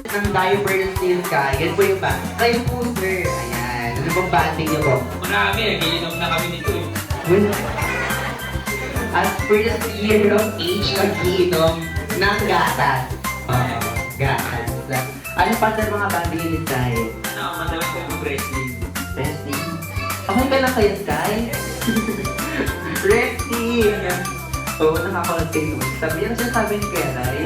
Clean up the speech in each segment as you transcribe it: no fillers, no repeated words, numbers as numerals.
ng diaper ng Steel Sky. Yan po yung band. Kayo po, sir. Ayan. Ano pong banding niyo po? Marami, nagiinom na kami nito eh. At first year of age, nag-iinom ng gatas. Gatas. Ano pa sa mga banding ni Sky? Madami ko yung wrestling. Wrestling? Okay ka lang kayo, Sky? Wrestling! Oo, nakaka-contain mo. Sabi yan sabi ni Keray.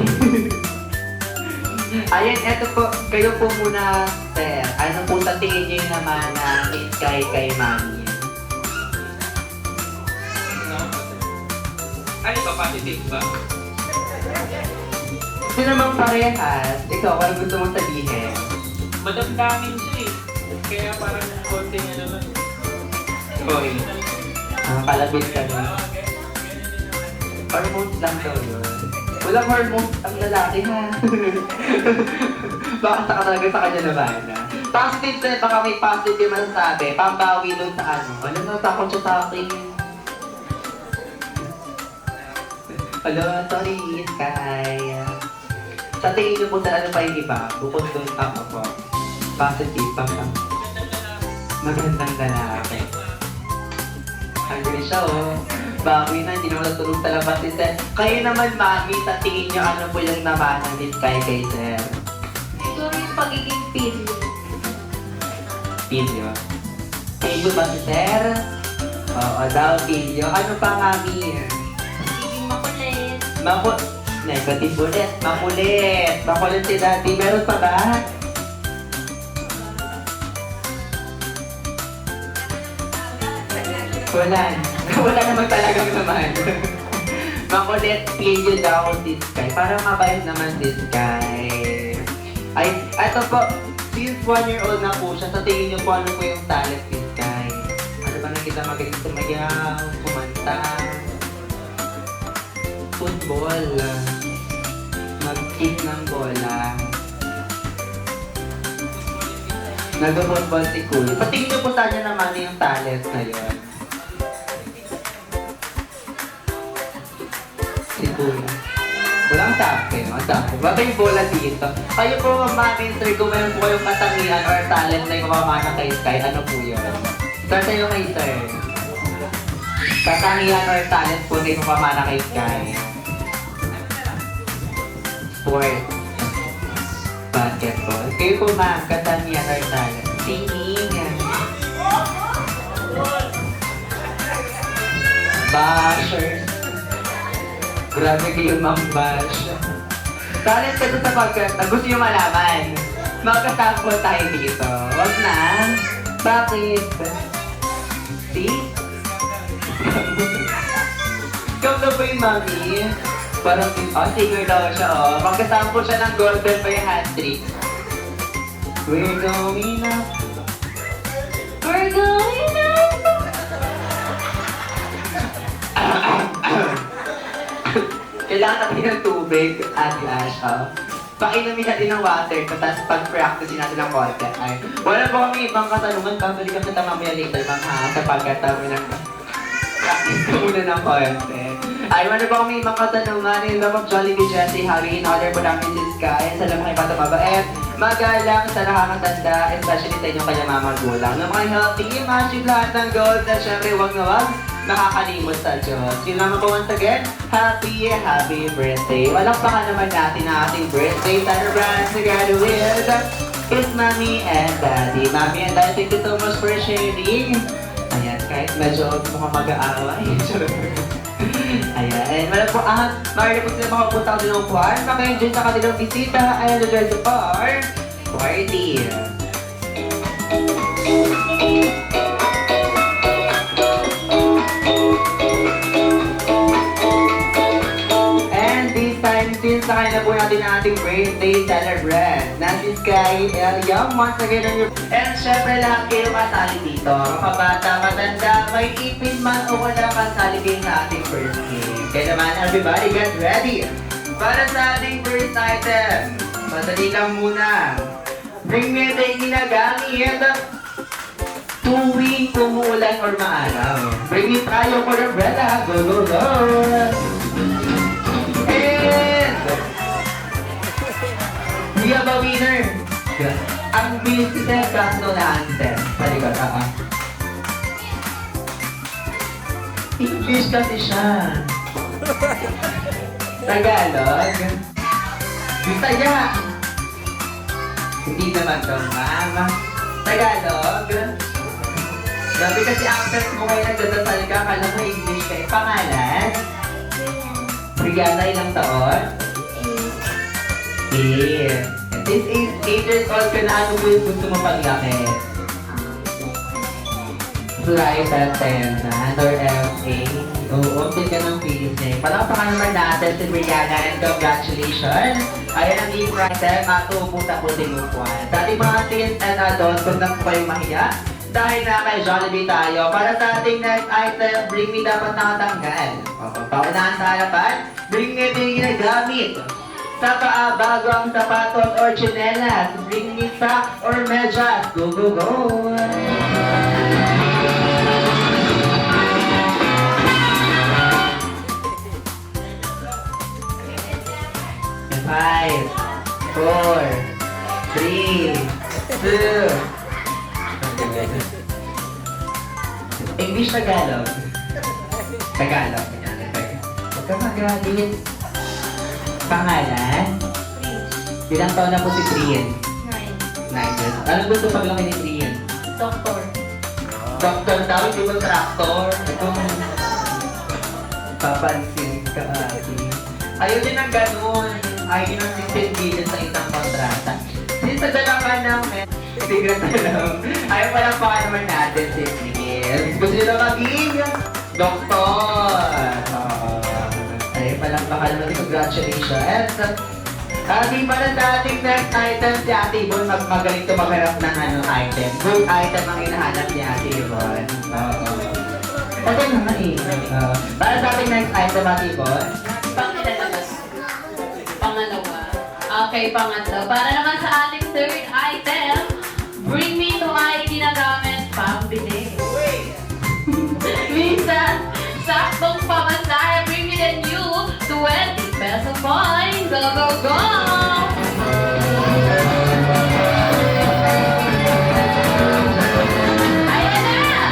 Ayan, eto po, kayo po muna, sir. Ano po sa tingin niyo naman na Miss Sky kay Mami? Ano ba, positive ba? Kasi naman parehas, ikaw, ano gusto mong sabihin? Madamdamin siya eh. Kaya parang konting ano lang. Hoy. Kalabit ka na. Hormones lang daw yun. Walang hormones ang lalaki ha. Baka sa talaga sa kanya naman ha. Positive sir, baka may positive masasabi. Pambawi dun sa ano. Ano na, takot siya sa akin. Hello, sorry, Sky. Sa tingin niyo po sa ano pa yung iba? Bukod dun ako po. Positive, baka. Magandang lalaki. Hungry siya oh. Bawi na, hindi naman natulog sa labas si Sir. Kayo naman, Mami, sa tingin niyo ano po yung naman ng Miss Sky kay Sir? Siguro yung pagiging pilyo. Pilyo. Pilyo ba si Sir? Oo daw, pilyo. Ano pa, Mami? Pagiging makulit. Negative ulit. Makulit. Makulit si Daddy. Meron pa ba? Wala. Wala naman talagang naman. Makulit, pilyo daw si Sky. Parang mabayad naman si Sky. Ay, eto po. Since 1 year old na po siya, sa tingin niyo po ano po yung talent ni Sky? Ano ba nakita magaling sumayaw, kumanta, football, mag-kick ng bola, nag-football si Kuya. Patingin niyo po sa kanya naman yung talent na yun. Si Kuya. Walang sabi, no? Sabi. Baka yung bola dito. Kayo po, Mami, sir, kung meron po kayong katangian or talent na yung mamana kay Sky, ano po yun? Start sa'yo kay Sir. Katangian or talent po na yung mamana kay Sky. Sport. Basketball. Kayo po, ma'am, katangian or talent. Singing. Bashers. Grabe kayo, Ma'am Bash. Talent ka sa pagkanta. Gusto nyo malaman. Magkasakbo tayo dito. Wag na. Bakit? See? Ikaw na po yung Mami. Parang, singer daw siya, oh. Magkasample siya ng golden pa yung hat-trick. We're going up. We're going up. Kailangan natin ng tubig, Ate Ash, Painumin natin ng water, tapos pag-practice natin ng konti. Ay, wala po kami ibang katanungan, babalikan kita mamaya later, ma'am, ha, sapagkat kami ng practice ko muna ng konti. Ay, wala po kami ibang katanungan, yung love of Jollibee Jessie, Harry, in order po namin si Sky, sa lamang ibang mabait, magalang sa nakakatanda, especially sa inyong kanyang magulang. Na mga healthy, imagine lahat ng goals na syempre wag na wag nakakalimot sa Diyos. Yun naman po once again, happy birthday. Walakpakan naman natin ang ating birthday celebrant together with his mommy and daddy. Mommy and daddy, thank you so much for sharing. Ayan, kahit medyo mukhang mag-aaway. Ayan, wala po maaari po sila makapunta sa kanilang buwan, maka-enjoy sa kanilang bisita, and ready for party. Since sakay na po natin ang ating birthday celebrant na si Sky Young once again on your... And syempre lahat kayo kasali dito. Kapabata, matanda, may ipin man o wala kasali kayo sa ating birthday. Kaya naman everybody get ready para sa ating first item. Madali lang muna. Bring me the ginagamit tuwing umuulan or maaraw. Bring it tayo for the umbrella. Go, go, go! We have a winner. English si Sir Castro na answer. Palikot, English kasi siya. Tagalog. Bisaya. Hindi naman daw, ma'am. Tagalog. Sabi kasi accent mo kayo nagdadasal ka, kala mo English kayo. Pangalan? Brianna, ilang taon? 8. This is 8 years old ka na, ano po yung gusto mo paglaki? Flight attendant or FA. Oo, update ka ng feelings niya. Palakpakan naman natin si Brianna and congratulations! Ayan ang leave writer, matupunta po si Lupuan. Sa ating mga teens and adults, kung lang po kayong mahiya, dahil na kay Jollibee tayo, para sa ating next item, bring me dapat nakatanggal. Oo, paunahan sa harapan, bring me ito yung ginagamit. Sa paa, bago ang sapatos or tsinelas, bring me socks or medyas. Go, go, go! 5, 4, 3, 2. English, Tagalog. Tagalog. Huwag ka magalit. Pangalan? Ilang taon na po si Trian? 9 years. Anong gusto paglaki ni Trian? Doktor. Doktor daw, di ba traktor? Itong papansin ka ate. Ayaw din ng ganun. Ayaw ng 16 billion sa isang kontrata. Since nadala ka ng secret na lang. Ayaw palang baka naman natin si Trian. Gusto nila maging doktor. Ayaw palang baka naman. Congratulations. Di pala sa ating next item, si Ate Yvonne magaling to magharap ng item. Good item ang hinahanap ni Ate Yvonne. Okay naman eh. Para sa ating next item, Ate Yvonne. Pangalawa. Okay, pangatlo. Para naman sa ating third item, bring me to ay ginagamit pambili. Minsan, saktong pamasahe, bring me the new 20 peso coin. Go, go, go! Ayan na!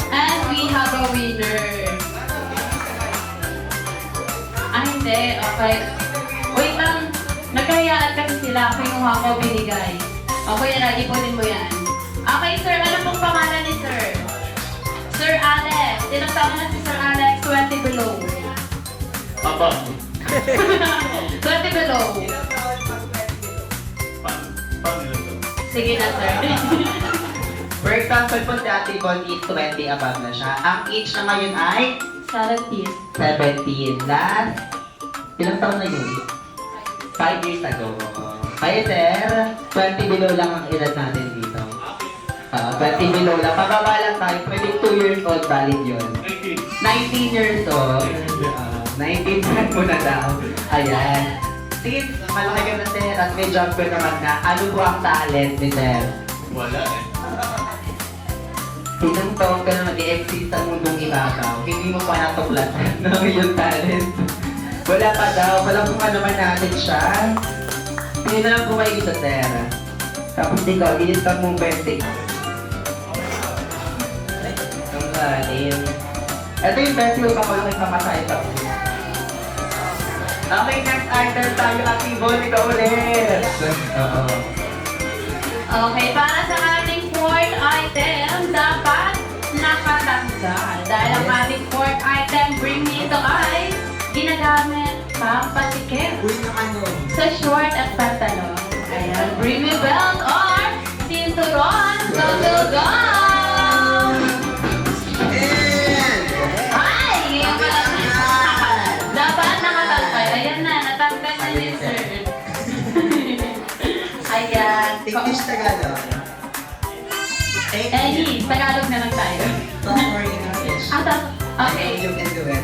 And we have a winner. Hindi. Okay. Wait lang. Nagkahiyaan kasi sila. Kinuha ko, binigay. Okay, yan. Ipunin mo yan. Okay, sir. Ano pong pangalan ni sir? Sir Alex. Ilang taon na si Sir Alex? 20 below. Papa. 20 below. Paano yun to? Sige na, sir. For example po si Ate Yvonne is 20 above na siya. Ang age na ngayon ay 17. 17. Last, ilang taon na yun? 5 years ago. Kaya sir, 20 below lang ang edad natin dito. 20 below lang. Pababa lang tayo. Pwede 2 years old valid yun. 19 years old. 19 mo na daw. Ayan. Sige, malaki ka na sir. At may job ko naman na. Ano po ang talent ni sir? Wala eh. Ilang taon ka na mag-i-exist sa mundong ibabaw. Hindi mo pa natuklasan na yung talent. Wala pa daw. Walang kung ano naman natin siya. Hindi na lang kumain sa sir. Tapos ikaw, inistan mong 20. Ang galing. Ito yung best yung kapag nagpapasay pa. Okay, next item tayo at Yvonne. Ikaw ulit. Oo. Okay, para sa ating fourth item, dapat nakatanggal. Dahil ang ating fourth item, bring me ito ay ginagamit pampatikip Uy, na ano? sa short at pantalon. Ayan, bring me belt or cinturon. Go, go, go! Ay! Yung pala. Dapat nakatanggal. Ayan na, natanggal na ni sir. Ayan. English, Tagalog. English, Tagalog na lang tayo. Or English. Okay. You can do it.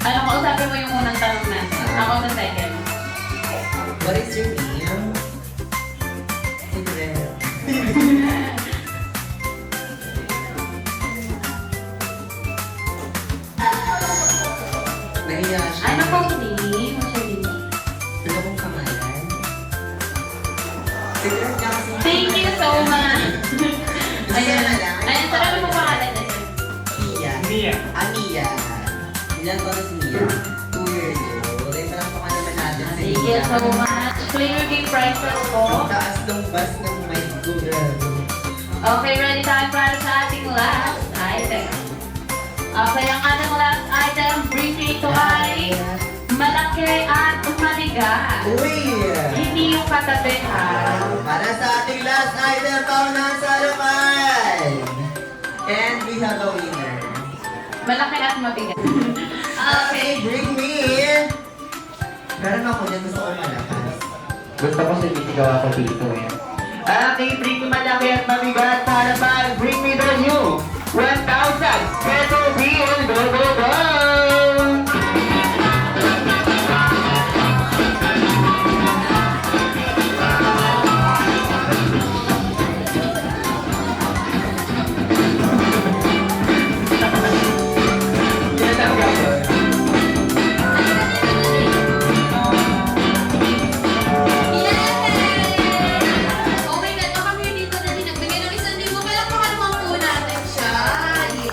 Ano, kausapin mo yung unang tanong natin. Ako sa second. What is your name? Secret. Thank you so much. Ayan. Ayan, saan ano po pangalan na sir? Mia. Mia. Mia. Ilan ko na si Mia? 2 years old. Ay, parang pa naman natin si Thank you so much. Flavor cake prices po. Taas ng bus ng my girl. Okay, ready tayo para sa ating last item. Okay, ang ating last item, bring ito ay malaki at mabigat. Uy! Hindi yung katabi ha. Para sa ating last item, paunan sa laman! And we have a winner. Malaki at mabigat. Okay, bring me! Meron ako dyan, gusto ko malakas. Gusto ko sumisigaw ako dito eh. Okay, bring me malaki at mabigat para ba? Bring me the new 1,000 peso bill. Go, go, go! Yan ang gagawin. Oh my God, baka may dito na din nagbigay ng 1,000. Palakpakan naman po natin siya.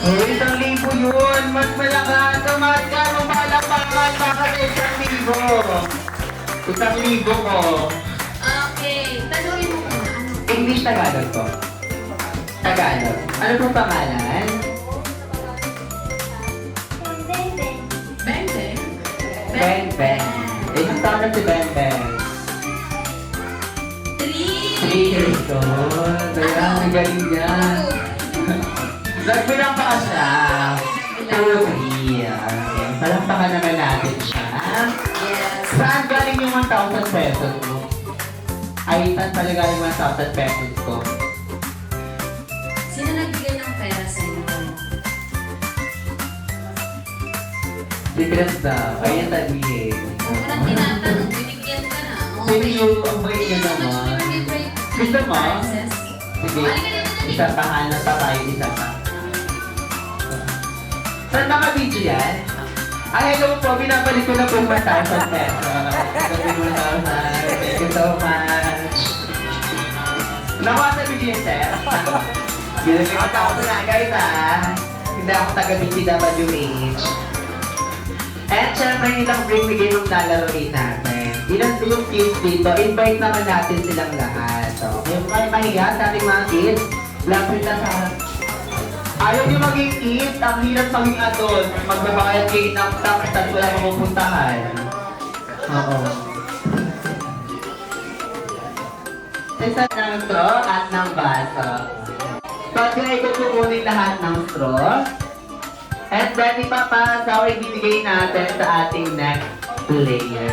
Oh, 1,000 yun! Mas malakas! Mas gano'n malapakan para sa 1,000! 1,000 ko! Okay, tanungin mo muna. English Tagalog po. Tagalog. Ano pong pangalan? Bente. Ben Ben. Ilang taon na si Ben Ben? 3 years old. Kaya ang galing niya. Nagbilang pa ka siya. 2 years. Palampakan naman natin siya. Yes. Saan galing yung 1,000 pesos mo? Ay, saan pala galing yung 1,000 pesos ko? Sino nagbigay ng pera sa inyo? Secret daw. Kaya sabihin. Kung walang tinatanong, binigyan ka na. Sino yung ang bait niya naman? Gusto mo? Sige. Isa pa hanap pa tayo, isa pa. Saan mga video yan? Ay, hello po. Binabalik ko na po 1,000 pesos. Thank you so much. Nakuha sa video yan, sir. Ginagawa ako na, guys, ha? Hindi ako taga-BCWH. And syempre, ilang bring the game ang lalaroin natin. Ilan po yung kids dito? Invite naman natin silang lahat. So, kung kayo mahiya sa ating mga kids, lapit na sa... Ayaw niyo maging kids, ang hirap maging adult. Magbabayad kayo ng tax at wala mapupuntahan. Oo. Isa ng straw at ng baso. Pag ko kukunin lahat ng straw, and then ipapasa o ibibigay natin sa ating next player.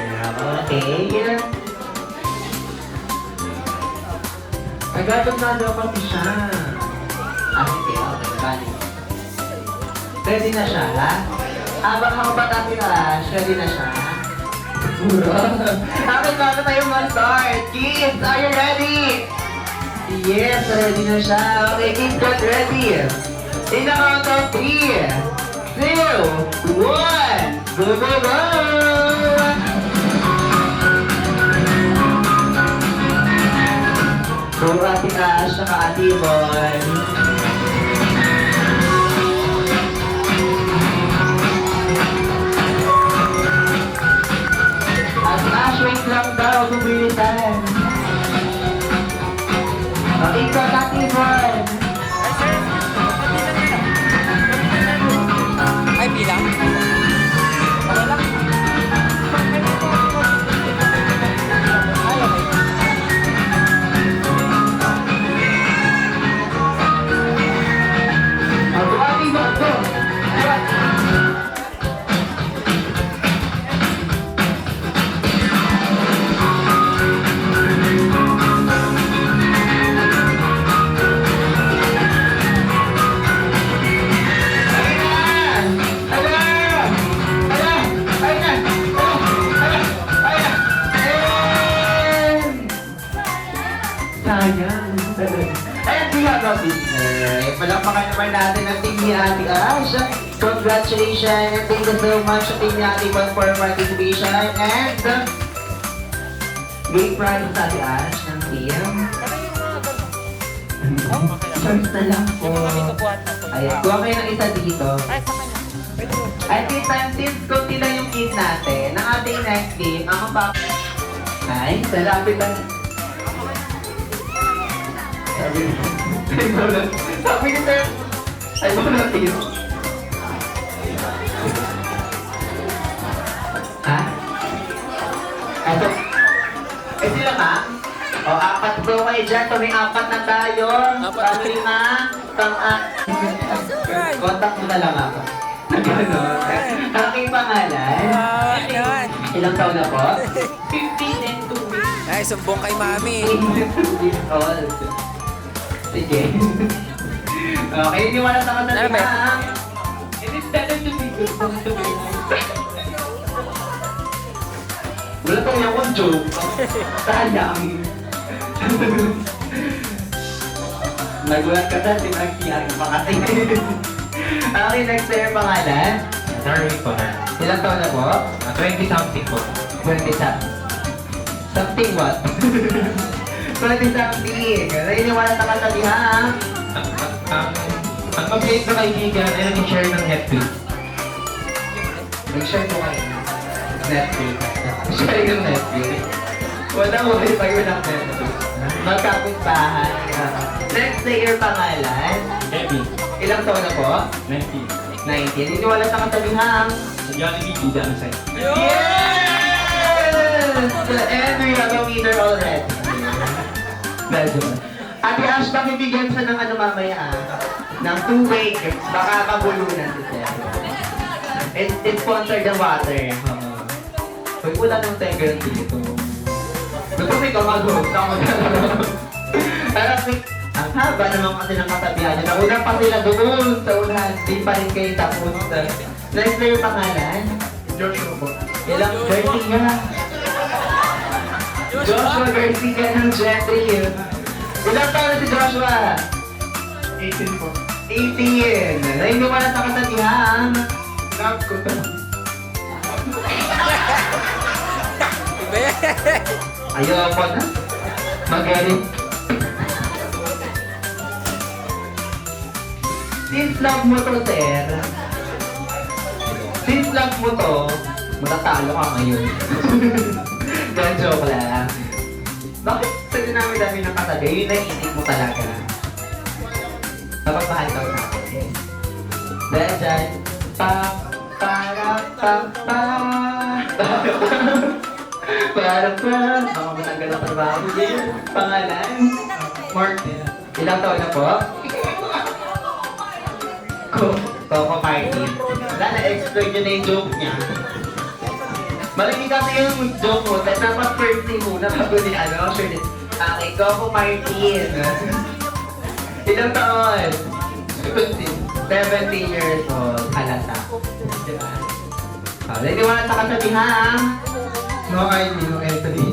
Okay? Nagagod na daw kasi siya. Hindi. Okay, bali. Ready na siya, ha? Habang ako pa natin ready na siya. Siguro. Okay, bago tayo mag-start. Kids, are you ready? Yes, ready na siya. Okay, kids, get ready. In the count of 3, 2, 1, go, go, go! Go, Ate Ash, saka Ate Yvonne. Ate Ash, wait lang daw, gubilisan. Okay, ikaw, Ate Yvonne. Ay, bilang. Okay lang. Go, Ate Yvonne, go. Sayang. And we have a winner. Palakpakan naman natin ang team ni Ate Ash. Congratulations and thank you so much sa team ni Ate Yvonne for participation. And great prize sa Ate Ash ng team. Shorts na lang po. Ayan, kuha kayo ng isa dito. At this time, since kunti lang yung kids natin, ng ating next game, ang mapa... Ay, salapit na. Sabi ni sir, ay mo na team. Ha? Ito. Eh sila ka? O, apat bro kayo dyan. So, may apat na tayo. Pang-lima. Contact mo na lang ako. Ganon. Aking pangalan. Ilang taon na po? 15 and 2 weeks. Ay, sumbong kay mami. 2 years old. Sige. Okay, iniwala sa Ano ba? kasalihan. It is better to be good than to be nice. Wala tong yung joke. Sayang. Nagulat ka sa sinagsiyan pa kasi. Okay, next na yung pangalan. Darwin po na. Ilang taon na po? 20-something po. 20 something. Something what? 20 something. Nainiwala sa kasalihan. Ang mabait na kaibigan ay nag-share ng Netflix. Nag-share po kayo. Netflix. Share yung Netflix. Walang wifi yun ang Netflix. Magkapit bahay. Next na your pangalan. Debbie, Ilang taon na po? 19. 19. Iniwala sa kasalihan. Sa Jollibee, bida ang site. Yes! And we have a winner already. Medyo. Ate Ash, pakibigyan siya ng ano mamaya ng two-way gifts. Baka mabulunan si Sir. It's sponsored the water. Uy, wala nang tegel dito. Gusto may kamagod. Parang ang haba naman kasi ng katabihan niya. Nauna pa sila doon sa unahan. Di pa rin kayo tapos. Next na yung pangalan. Joshua po. Ilang Garcia. Joshua Garcia ng Jetty. Ilang taon na si Joshua? 18 po. 18. Nainiwala sa kasabihan. Love ko to. Ayoko na. Magaling. Since love mo to, sir. Since love mo to, matatalo ka ngayon. Don't joke lang. Bakit sa dinami-dami ng katabi, yun na isip mo talaga? Mapagmahal ka sa akin. Dahil dyan, para baka matanggal ang trabaho din. Pangalan? Martin. Ilang taon na po? Coco Martin. Wala, na-exploit yun na yung joke niya. Marinig kasi yung joke mo, tapos dapat first name muna bago ni ano, sure din. Okay, Coco Martin. Ilang taon? 17 years old. Halata. Diba? Naniwala sa kasabihan. No ID, no Anthony.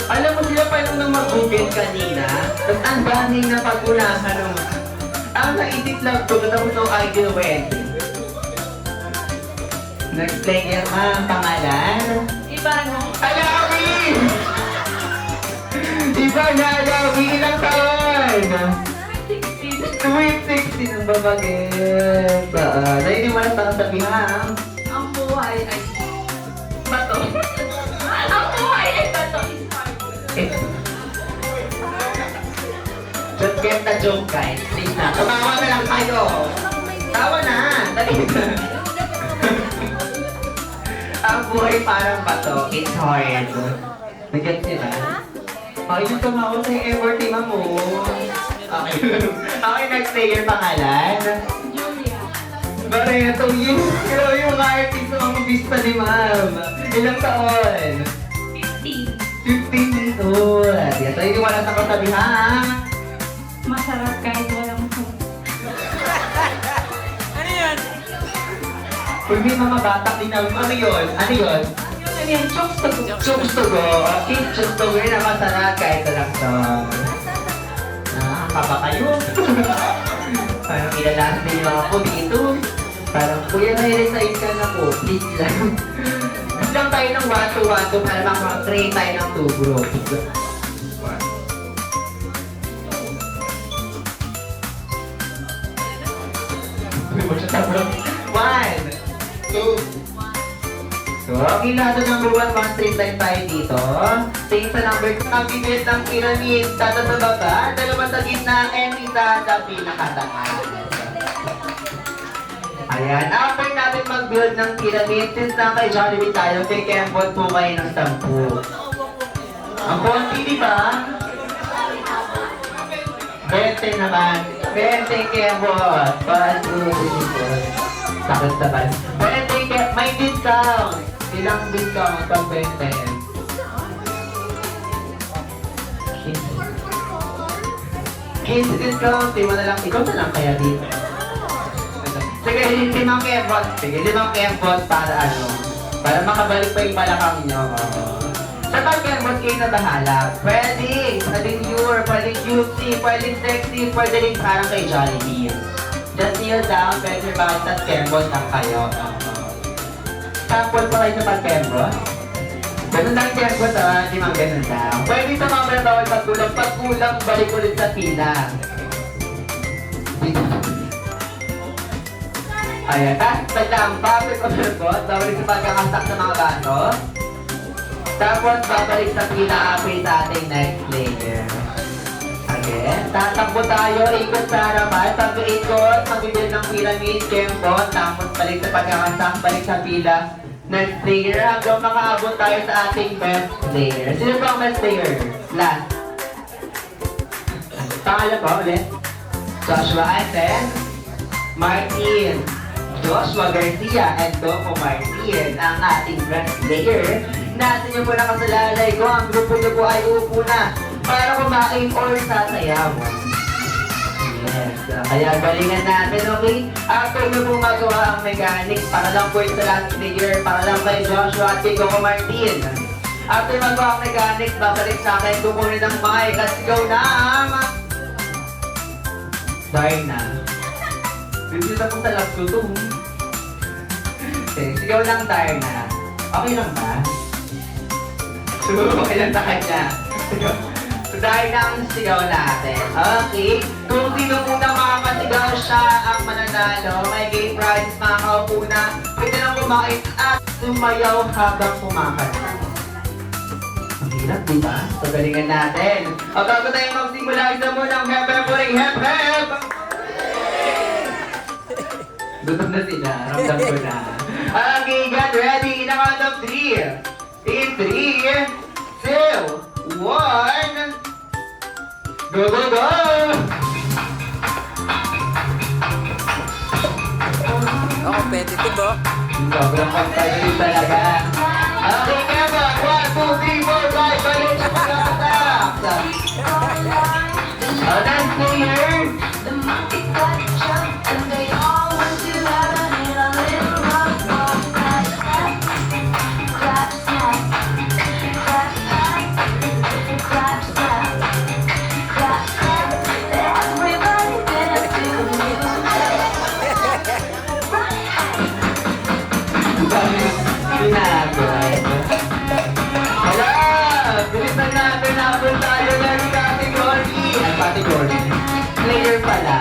Alam mo sila pa nung mag-google kanina, tapos ang daming na pag-ulasan ng... Ang naisip lang ko, tapos ng ID no Anthony. Next player ang pangalan. Iba no? Alawi! Iba na Alawi, ilang taon? 16. Sweet 16 ang babagit. Nainiwala sa kasabihan. Ang buhay ay bato. Ang buhay ay bato is hard. Just get the joke, guys. Please na. Tumawa na lang kayo. Tawa na. Dali na. Ang buhay parang bato. It's hard. Nag-get sila? Ay, yung tumawa sa effort ni Mamo. Okay. Okay, next player pangalan. Julia. Barreto, yung artist ng mga vista ni Ma'am. Ilang taon? 15. 15 years old. Yan, so hindi wala sa kasabihan. Masarap kahit walang food. Ano yan? Kung may mga bata din na, ano yun? Ano yun? Yung ano yan, chokes to go. Chokes to go. Okay, chokes to go yun ang masarap kahit walang song. Nakakaba kayo. Parang ilalas din ako dito. Parang, kuya, na-resign ka na po. Please lang. lang tayo ng 1-2-1-2 para makakrate tayo ng 2 groups. One, two. So, okay, lahat ng number 1, 1 straight line tayo dito. Tingin sa number 2, ang bibit ng pyramid, tata sa baba, dalawa sa gitna, and isa sa pinakataas. Ayan, after natin mag-build ng pyramid, since na kay Jollibee tayo, kay Kembot po kayo ng 10. Ang konti, di ba? 20 naman. 20 Kembot. Sakit sa bal. 20 Kembot. May discount. Ilang discount pag 20? 15 discount. Ikaw na lang kaya dito. Sige, 5 Kembot. Sige, 5 Kembot para para makabalik pa yung malakang nyo. Sa pag-Kembot kayo na bahala. Pwedeng pure, pwedeng cutesy, pwedeng sexy, pwedeng parang kay Jollibee. Just kneel down, better bounce at Kembot lang kayo. Sample pa kayo sa pag-Kembot. Ganun lang Kembot di mga ganun lang. Pwede sa mga bawal pagkulang, balik ulit sa pila. Ayan, tapos lang, babalik o Kembot, babalik sa pagkakasak sa mga bato. Tapos, babalik sa pinaka-upgrade sa ating next layer. Again, tatakbo tayo, ikot sa harapan. Pag-ikot, magbibuild ng pyramid, Kembot. Tapos, balik sa pagkakasak, balik sa pila. Next layer, hanggang makaabot tayo sa ating best layer. Sino ba ang best layer? Last. Pangalan ko ulit. Joshua and then, Martin. Joshua Garcia and Doco Martin ang ating best layer. Natin yung po nakasalalay ko, ang grupo nyo po ay uupo na para kumain or sasayaw. Yes, kaya galingan natin, okay? After nyo po magawa ang mechanics, para lang po sa last layer, para lang kay Joshua at kay Coco Martin. After magawa ang mechanics, babalik sa akin, kukunin ng mic at sigaw na Darna. Bibili na po sa last to. Okay, sigaw lang Darna. Okay lang ba? Okay lang sa kanya. So dahil na ang sigaw natin. Okay. Kung sino muna makakasigaw siya ang mananalo, may game prizes mga kaupuna. Pwede lang kumain at sumayaw habang kumakanta. Ang hirap, di ba? So galingan natin. O bago tayo magsimula, isa mo ng hep-hep-uring hep-hep! Gutom na sila. Ramdam ko na. Okay, get ready. In a count of 3. In 3, 2, 1, go, go, go! Oh, competitive oh. Sobrang competitive talaga. Okay, Kembot. 1, 2, 3, 4, 5, balik sa pagkakatak. Next player. The monkey got jumped and they all went to heaven in a little rock ball. Clap, snap, clap, snap, clap, snap, clap, snap. Everybody dance to the Ginagawa. Hala! Bilisan natin habang tayo ng category. Ay, category. Player pala.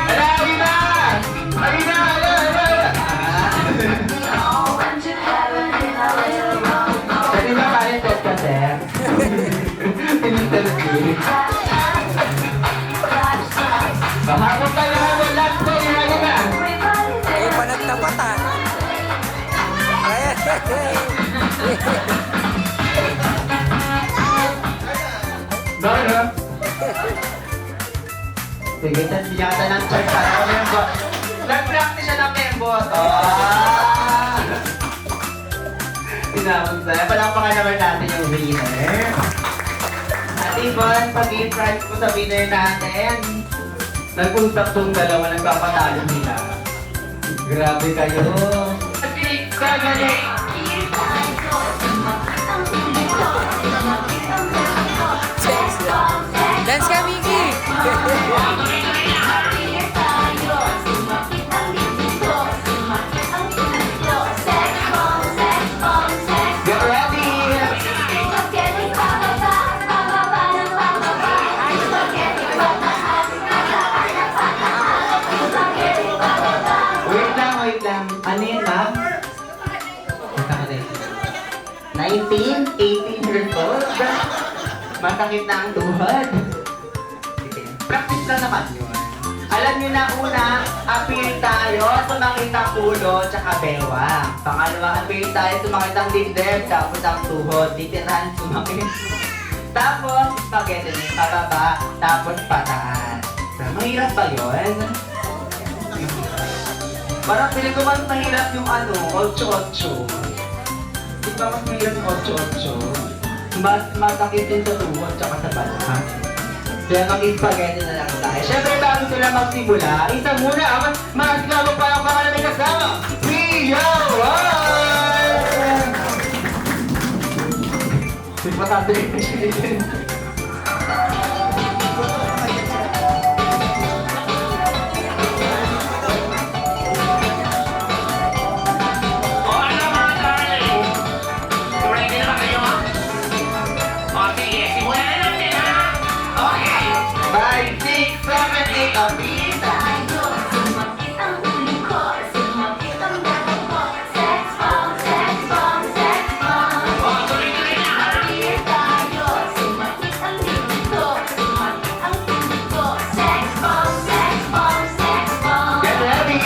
Hala, Alina! Alina! Pwede ba parang set ka, sir? Interview. Bahapon ka na habang last player. Alina! Ay, panagtapat ah. Dora! Sige, bigyan ka ng chart para ko Kembot. Nag-practice siya ng Kembot. Tinawag sa'yo. Palampakan naman natin yung winner. At Ibon, pag-game prize mo sa winner natin. Nag-usap tong dalawa, nagpapatalo nila. Grabe kayo. 6, 7, 8. Dance ka, Mickey! Get ready! Wait lang. Ano yun, ma'am? 19, 18 years old? Masakit na ang tuhod. Sige. Practice lang naman yun. Alam niyo na una, appeal tayo, sumakit ang ulo, tsaka bewang. Pangalawa, appeal tayo, sumakit ang dibdib, tapos ang tuhod, titirahan, sumakit. Tapos, spaghetti na yung pababa, tapos pataas. Mahirap ba yun? Parang piling ko mas mahirap yung 8-8. Di ba mas mahirap yung 8-8? Mas masakit din sa tuhod tsaka sa balakang. Kaya mag-spaghetti na lang tayo. Siyempre bago sila magsimula, isa muna ang masigamo pa ang mga namin kasama. Pia One! Patatuloy na siya. Five, six, seven, eight, pizza. Get ready.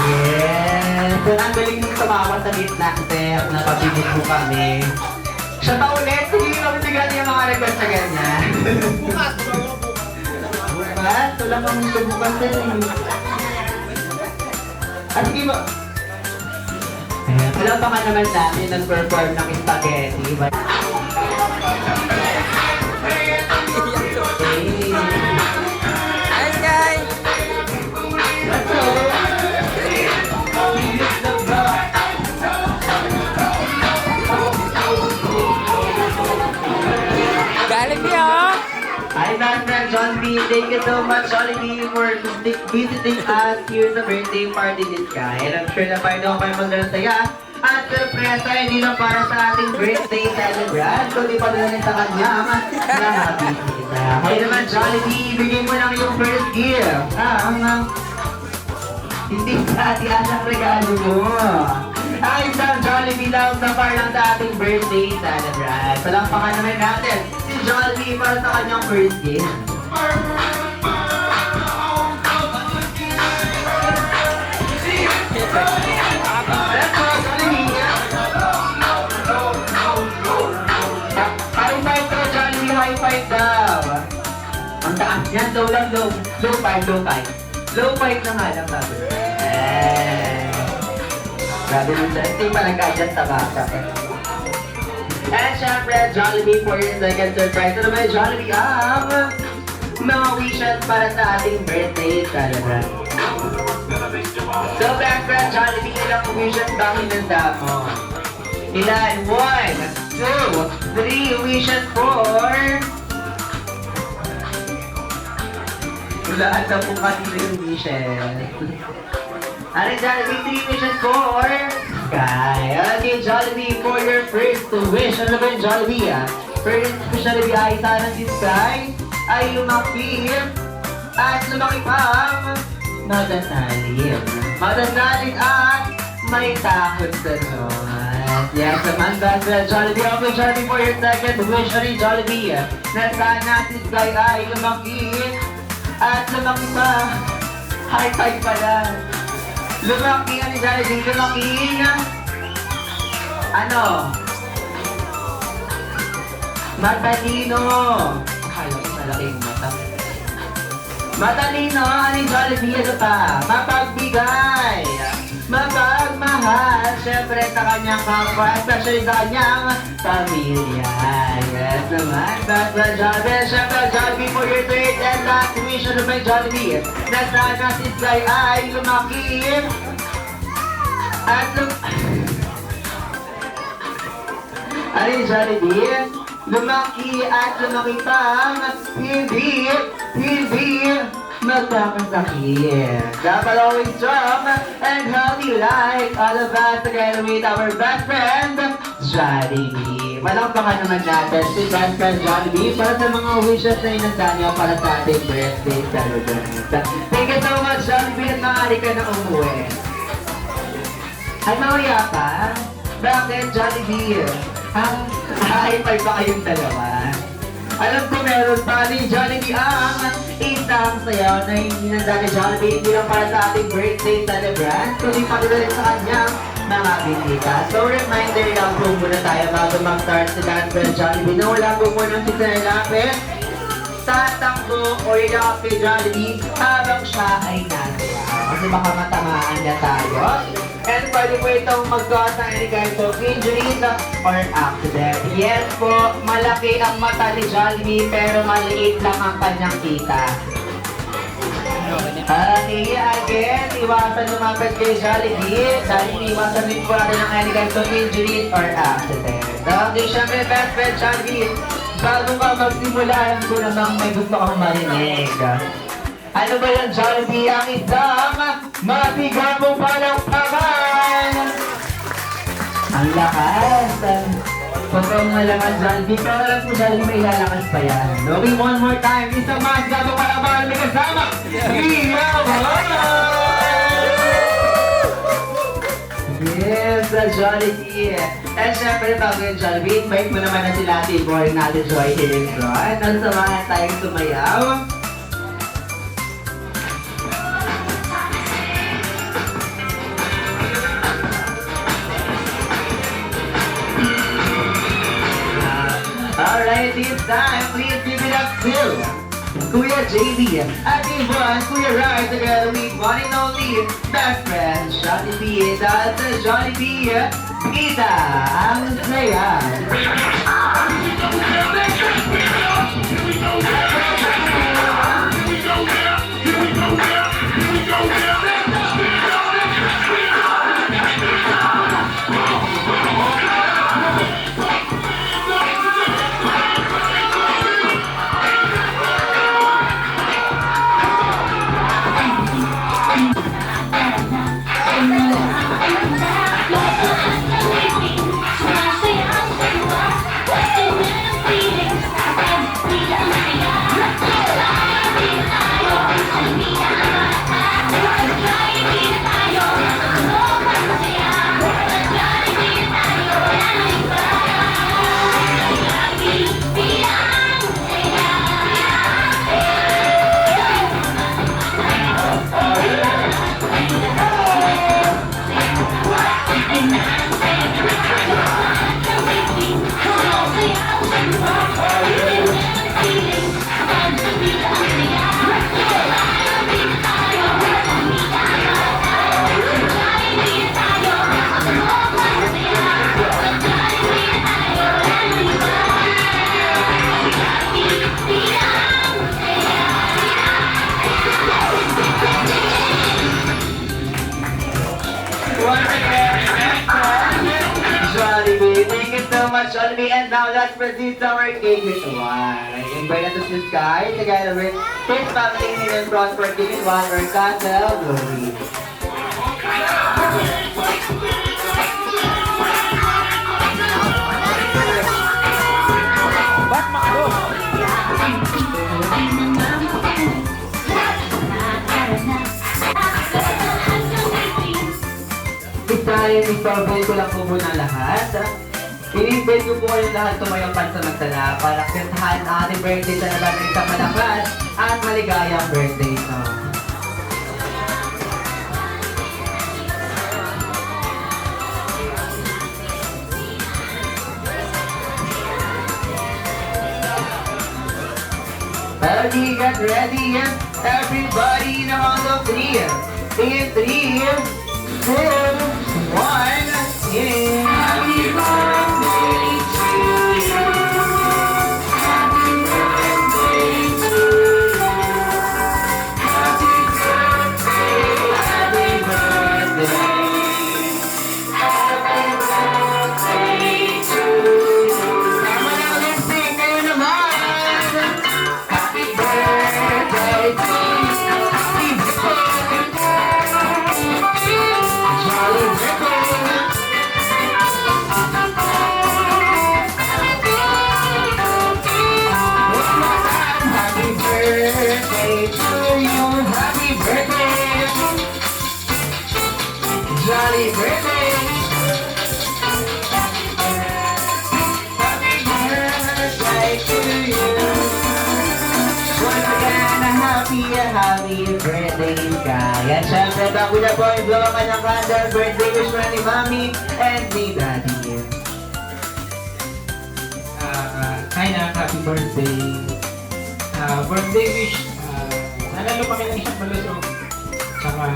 Yes! So, ang galing nung tumawa sa gitna, Steph, napabigit mo kami. Siya pa ulit, hindi kami bigyan yung mga request na ganyan. Bukas? Wala kang bukas din eh. At sige mo. Alam pa ka naman namin nag-perform ng spaghetti. Ayos, guys! Let's go! Jollibee, oh! Hi, my friend John B. Thank you so much, Jollibee, for visiting us here sa birthday party ni Sky. And I'm sure na paano kayo magdala at surpresa hindi lang para sa ating birthday celebrant, kundi pa rin sa kanya na happy kita. Kaya naman, Jollibee, bigay mo lang yung first gift. Hindi sa ating anak regalo mo. Ang isang Jollibee lang na parang sa ating birthday celebrant. Palampakan naman natin si Jollibee para sa kanyang first gift. Let's go, Jollibee! High five daw, Jollibee, high five daw. Ang taas niyan, low lang, low. Low five, low five. Low five na nga lang sabi. Grabe mo sa hindi pa nag-adjust sa bata. And syempre, Jollibee for your second surprise. Ano ba yung Jollibee? Mga wishes para sa ating birthday celebrant. So, best friend, Jollibee, ilang wishes bang hinanda mo? Ilan? 1, 2, 3 wishes for... Wala na po kanina yung wishes. Ano Jollibee, 3 wishes for... Sky. Okay, Jollibee, for your first wish. Ano ba yung Jollibee, First wish na Jollibee ay sana si Sky ay lumaki at lumaki pang madanalig. Madanalig at may takot sa Diyos. Yes, naman that's Jollibee. Okay, Jollibee, for your second wish na Jollibee na sana si Sky ay lumaki at lumaki pa. High five pala. Lumaki nga ni Jollibee, lumaki na. Ano? Matalino. Akala ko malaki yung mata. Matalino, ani Jollibee, ano pa? Mapagbigay. Mapagmahal. Siyempre sa kanyang kapwa, especially sa kanyang pamilya. Yes naman, that's the Jollibee. Siyempre, Jollibee, for celebrate and not to wish ano ba yung Jollibee na sana si Sky ay lumaki at ano yung Jollibee? Lumaki at lumaki pang hindi magkakasakit. Dapat always strong and healthy like all of us together with our best friend, Jollibee. Malakpakan naman natin si best friend Jollibee para sa mga wishes na inanda niya para sa ating birthday celebration. Thank you so much, Jollibee, at maaari ka na umuwi. Ay, mauya pa? Bakit, Jollibee? High-five ba kayong dalawa? Alam ko meron pa ni Jollibee ang isang sayaw na hinanda ni Jollibee hindi lang para sa ating birthday celebrant, kundi pati rin sa kanyang mga bisita. So reminder lang po muna tayo bago mag-start si Best Friend Jollibee na wala po muna si Senapit tatakbo o ilap kay Jollibee habang siya ay nasayaw. Kasi baka matamaan na tayo. And pwede po itong mag-cause ng any kind of injuries or accident. Yes po, malaki ang mata ni Jollibee pero maliit lang ang kanyang kita. Okay, again, iwasan lumapit kay Jollibee dahil iwasan din po natin ang any kind of injuries or accident. Okay, syempre, Best Friend Jollibee, bago ka magsimula, alam ko namang may gusto kang marinig. Ano ba yan, Jollibee? Ang isang matigang mo palang paman! Ang lakas! Totoo nga lang ang Jollibee, pero alam ko Jollibee may lalakas pa yan. Okay, one more time. Isang matigang mo palang paman may kasama! Yes, the Jollibee! And syempre, bago yung Jollibee, invite mo naman na sila si boy natin, Joy Hilton. Nasamahan tayong sumayaw. Alright, this time, please give it up to Kuya JB, at the one, Kuya Rai, together with one and only best friend, Jollibee. That's Jollibee, kita ang saya. Jollibee, and now let's proceed to our cake ritual. I invite us to Sky together with his family here in front for giving one or candle glory. Isayin, istorboy ko lang po muna lahat. I-invite ko po kayong lahat tumayong pansamantala para kantahan ang ating birthday sa natin isang malakas at maligayang birthday song. Okay, get ready, everybody in the count of 3. In 3, 2, 1, Happy birthday to you. Happy birthday to birthday to you. Happy birthday. Jolly birthday. Happy birthday to you. Once again, happy birthday, Sky. At syempre, bago na po yung blow ang kanyang candle. Birthday wish mo ni Mami and ni Daddy. Hi na, happy birthday. Birthday wish. Sana lumaki ng isang malusog. Tsaka,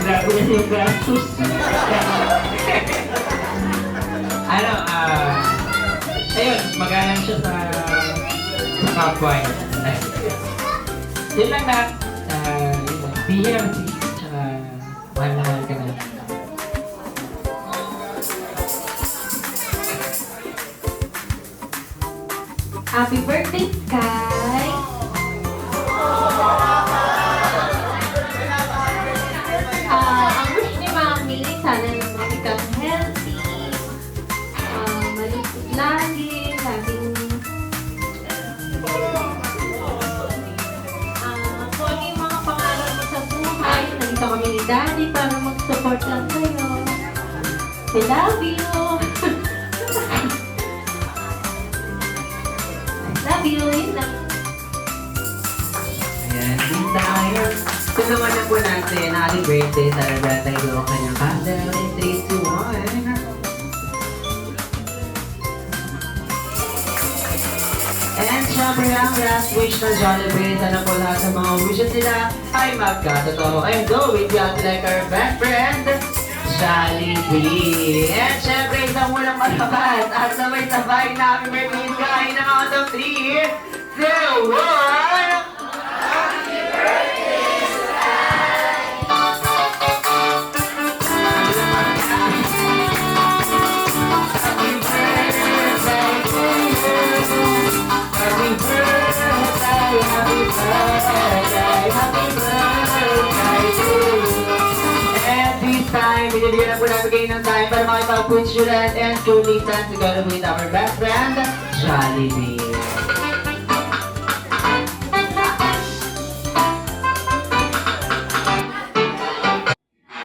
grabe na yung gastos. Ayun, magalang siya sa kapwa niya. Yun lang na, be healthy. Tsaka, mahal na mahal ka na. Happy birthday, Sky! Ang wish ni Mami, sana naman ikaw healthy, malusog lagi, laging kung ano yung mga pangarap mo sa buhay, nandito kami ni Daddy para mag-support lang sa'yo. I love you! Love you! Yun lang. Ayan, din tayo. Tulungan na po natin. Happy birthday sa Roberta Ilo. Kanyang candle in 3, 2, 1. And syempre ang last wish ng Jollibee. Sana po lahat ng mga wishes nila ay magkatotoo. And go with you like our best friend, Jollibee. And syempre isang unang malakas at sabay-sabay na happy birthday Sky ng out of 3, 2, 1. Binibigyan na po natin kayo ng time para makipag-picturean and truly stand together with our best friend, Jollibee.